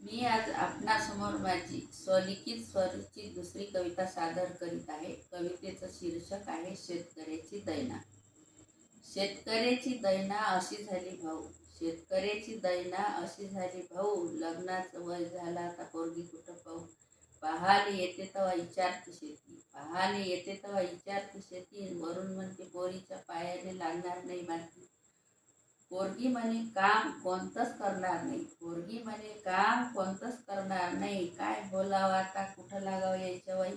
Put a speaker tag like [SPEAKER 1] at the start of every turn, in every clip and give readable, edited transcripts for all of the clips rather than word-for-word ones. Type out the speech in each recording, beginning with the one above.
[SPEAKER 1] मी आज आपणासमोर माझी स्वलिखित स्वरचित दुसरी कविता सादर करीत आहे. कवितेचं शीर्षक आहे शेतकऱ्याची दैना. शेतकऱ्याची दैना अशी झाली भाऊ, शेतकऱ्याची दैना अशी झाली भाऊ. लग्नाचं वय झाला आता पोरगी कुठं पाहू. पाहाले येते तेव्हा विचारते शेती, पाहाले येते तेव्हा विचारते शेती. वरून म्हणते पोरीच्या पायाने लागणार नाही माती. पोरगी म्हणे काम कोणतंच करणार नाही, पोरगी म्हणे काम कोणतंच करणार नाही. काय बोलावं आता, कुठं लागावं यायच्या बाई.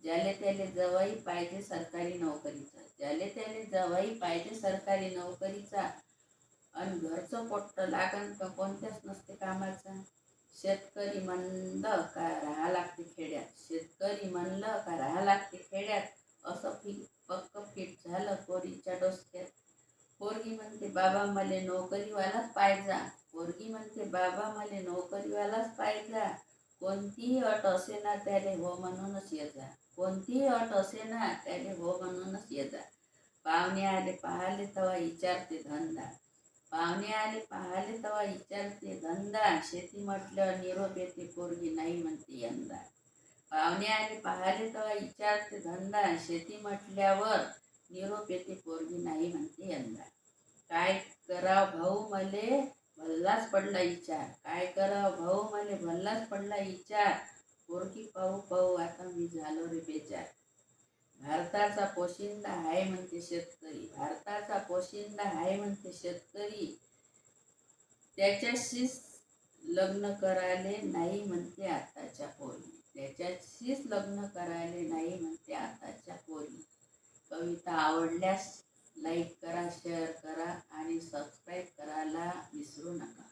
[SPEAKER 1] ज्याले त्याले जवाई पाहिजे सरकारी नोकरीचा, ज्याले त्याले जवाई पाहिजे सरकारी नोकरीचा. अन घरचं पोट्ट लागन का कोणत्याच नसते कामाचा. शेतकरी म्हणलं का राहा लागते खेड्यात, शेतकरी म्हणलं का राहा लागते खेड्यात. असं पक्क फिट झालं पोरीच्या डोसक्यात. पोरगी म्हणते बाबा मले नोकरीवालाच पाहिजा, पोरगी म्हणते बाबा मले नोकरीवालाच पाहिजा. कोणतीही अट असे ना त्याले हो म्हणूनच ये जा, कोणतीही अट असे ना त्याले हो म्हणूनच ये जा. पाहुणे आले पाहाले तवा विचारते धंदा, पाहुणे आले पाहाले तवा विचारते धंदा. शेती म्हटल्यावर निरोप येते पोरगी नाही म्हणते यंदा. पाहुणे आले पाहाले तवा विचारते धंदा, शेती म्हटल्यावर निरोप येते पोरगी नाही म्हणते यंदा. काय कराव भाऊ मले भल्लाच पडला विचार, काय कराव भाऊ मले भल्लाच पडला विचार. पोरगी पाहू पाहू आता मी झालो रे बेजार. भारताचा पोशिंदा आहे म्हणते शेतकरी, भारताचा पोशिंदा आहे म्हणते शेतकरी. त्याच्याशीच लग्न करायले नाही म्हणते आताच्या पोरी, त्याच्याशीच लग्न करायले नाही म्हणते आताच्या पोरी. कविता आवडल्यास लाईक करा, शेअर करा आणि सबस्क्राईब करायला विसरू नका.